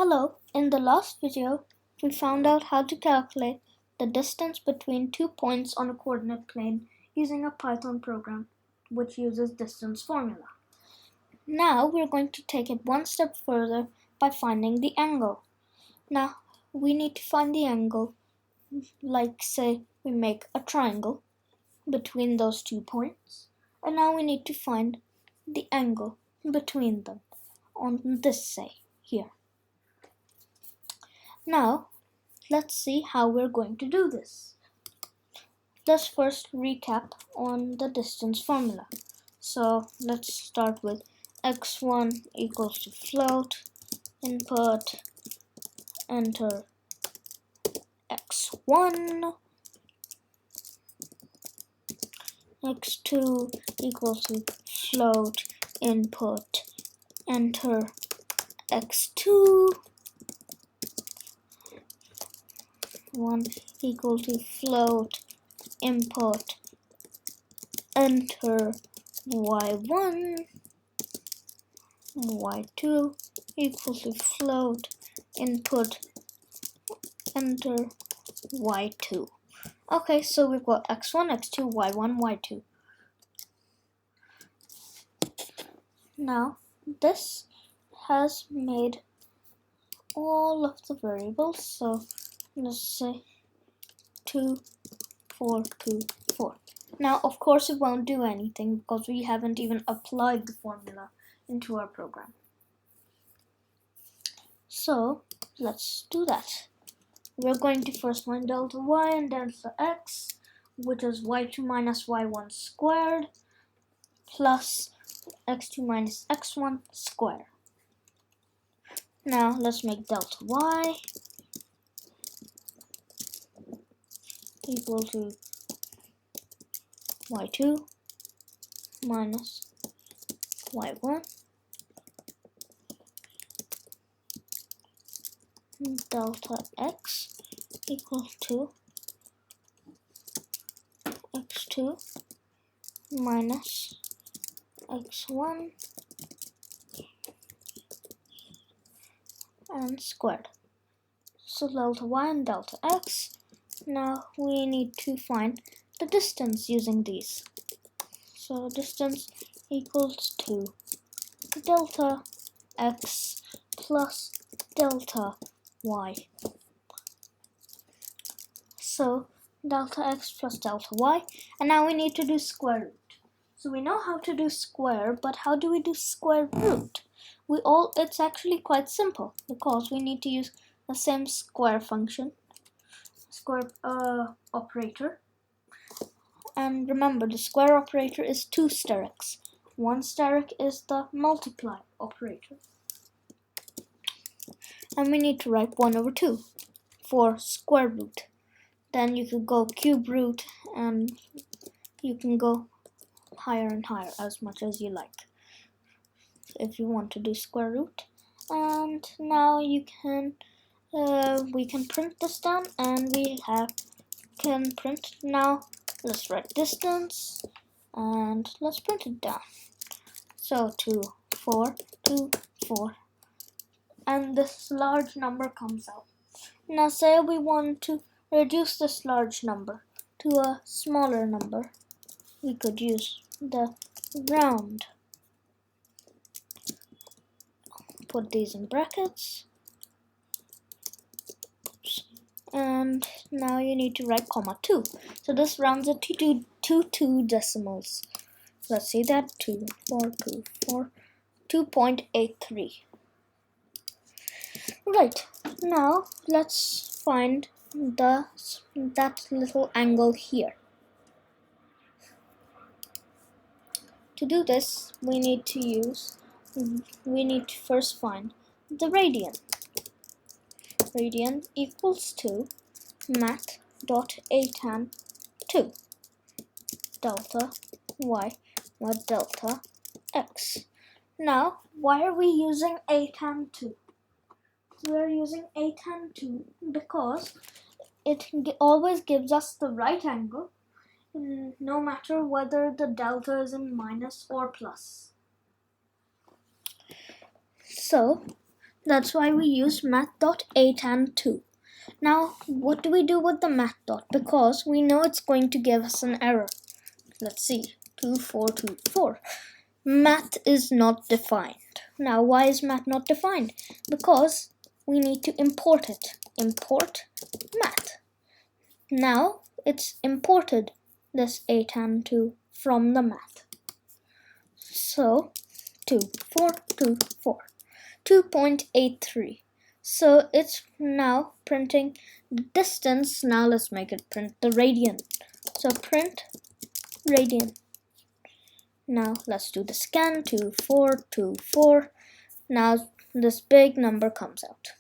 Hello, in the last video, we found out how to calculate the distance between 2 points on a coordinate plane using a Python program which uses distance formula. Now we're going to take it one step further by finding the angle. Now we need to find the angle, like say we make a triangle between those 2 points, and now we need to find the angle between them on this say here. Now, let's see how we're going to do this. Let's first recap on the distance formula. So let's start with x1 equals to float, input, enter x1, x2 equals to float, input, enter x2, 1 equal to float, input, enter y1, y2 equals to float, input, enter y2. Okay, so we've got x1, x2, y1, y2. Now, this has made all of the variables, so let's say 2, 4, 2, 4. Now, of course, it won't do anything because we haven't even applied the formula into our program. So, let's do that. We're going to first find delta y and delta x, which is y2 minus y1 squared plus x2 minus x1 squared. Now, let's make delta y equal to y2 minus y1 delta x equal to x2 minus x1 and squared. So delta y and delta x. Now we need to find the distance using these. So distance equals to delta x plus delta y. So delta x plus delta y, and now we need to do square root. So we know how to do square, but how do we do square root? It's actually quite simple because we need to use the same square function, square operator. And remember, the square operator is 2 sterics. 1 steric is the multiply operator. And we need to write 1 over 2 for square root. Then you could go cube root and you can go higher and higher as much as you like if you want to do square root. And now you can we can print this down, and can print now. Let's write distance and let's print it down. So 2, 4, 2, 4, and this large number comes out. Now say we want to reduce this large number to a smaller number. We could use the round. Put these in brackets. And now you need to write comma 2. So this rounds it to 2 decimals. Let's see that 2, 4, 2, 4, 2.83. Right, now let's find that little angle here. To do this, we need to first find the radian. Radian equals to math.atan 2 delta y delta x. Now, why are we using atan 2? We are using atan 2 because it always gives us the right angle no matter whether the delta is in minus or plus. So That's why we use math.atan2. Now, what do we do with the math dot? Because we know it's going to give us an error. Let's see, 2424. Math is not defined. Now, why is math not defined? Because we need to import it. Import math. Now, it's imported this atan2 from the math. So, 2424. 2.83. So it's now printing the distance. Now let's make it print the radian. So print radian. Now let's do the scan. 2424. Now this big number comes out.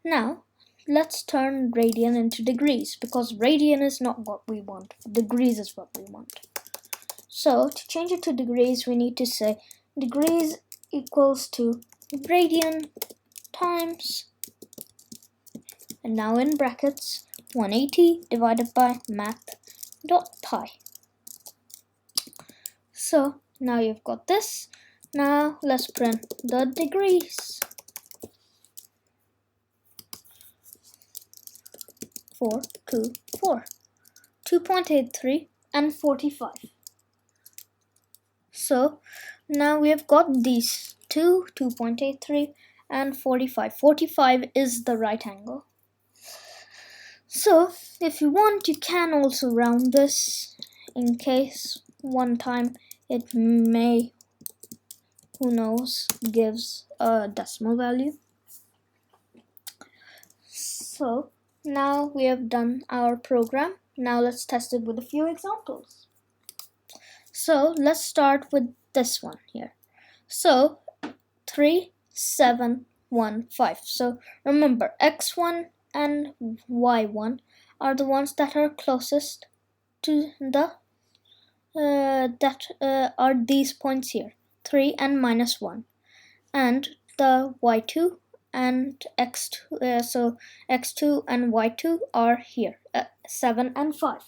Now let's turn radian into degrees, because radian is not what we want. Degrees is what we want. So to change it to degrees, we need to say degrees equals to radian times, and now in brackets, 180 divided by math.pi. So now you've got this. Now let's print the degrees. 4, 2, 4. 2.83 and 45. So now we have got these two, 2.83 and 45. 45 is the right angle. So if you want, you can also round this in case one time it may, who knows, gives a decimal value. So now we have done our program. Now let's test it with a few examples. So let's start with this one here. So 3, 7, 1, 5. So remember, x1 and y1 are the ones that are closest to the are these points here, 3 and -1, and the y2 and x2, so x2 and y2 are here, 7 and 5.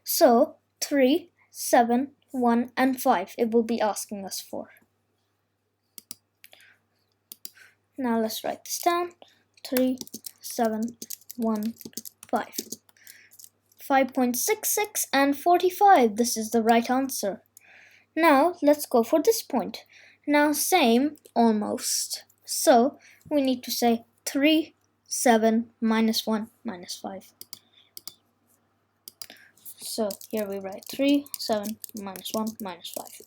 So 3, 7, 1 and 5 it will be asking us for. Now let's write this down. 3, 7, 1, 5. 5.66 and 45. This is the right answer. Now let's go for this point. Now same, almost. So we need to say 3, 7, -1, -5. So here we write 3, 7, -1, -5.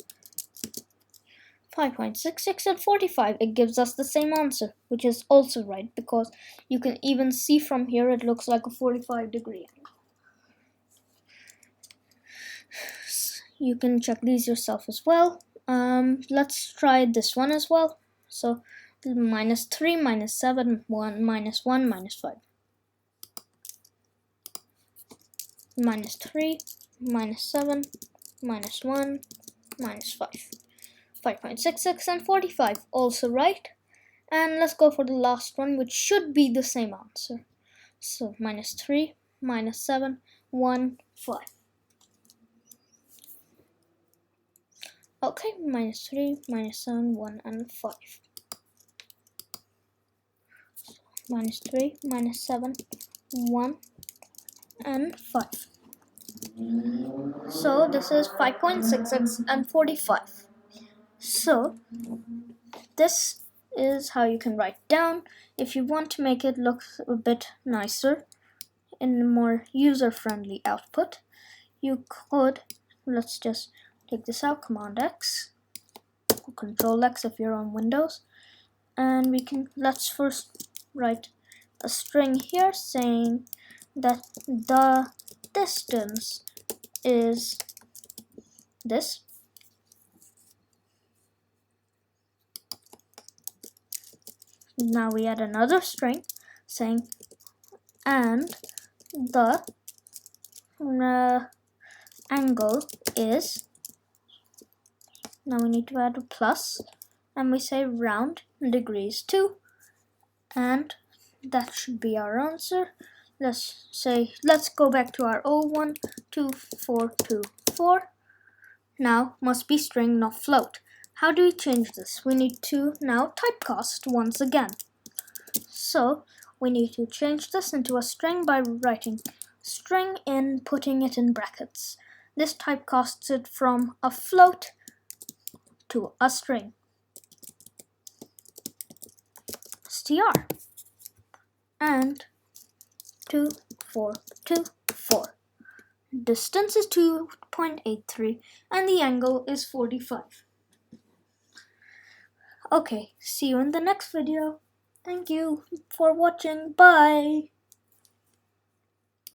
5.66 and 45. It gives us the same answer, which is also right, because you can even see from here it looks like a 45-degree angle. You can check these yourself as well. Let's try this one as well. So -3, -7, 1, -1, -5. -3, -7, -1, -5. 5.66 and 45, also right. And let's go for the last one, which should be the same answer. So -3, -7, 1, 5. Okay, -3, -7, 1, and 5. So -3, -7, 1, and 5. So this is 5.66 and 45. So this is how you can write down. If you want to make it look a bit nicer in a more user-friendly output, you could, let's just take this out, Command X, or Control X if you're on Windows, and let's first write a string here saying that the distance is this. Now we add another string saying and the angle is, now we need to add a plus, and we say round degrees to, and that should be our answer. Let's go back to our 012424. Now must be string, not float. How do we change this? We need to now typecast once again. So we need to change this into a string by writing string and putting it in brackets. This typecasts it from a float to a string. str and 2424. Distance is 2.83 and the angle is 45. Okay, see you in the next video. Thank you for watching. Bye.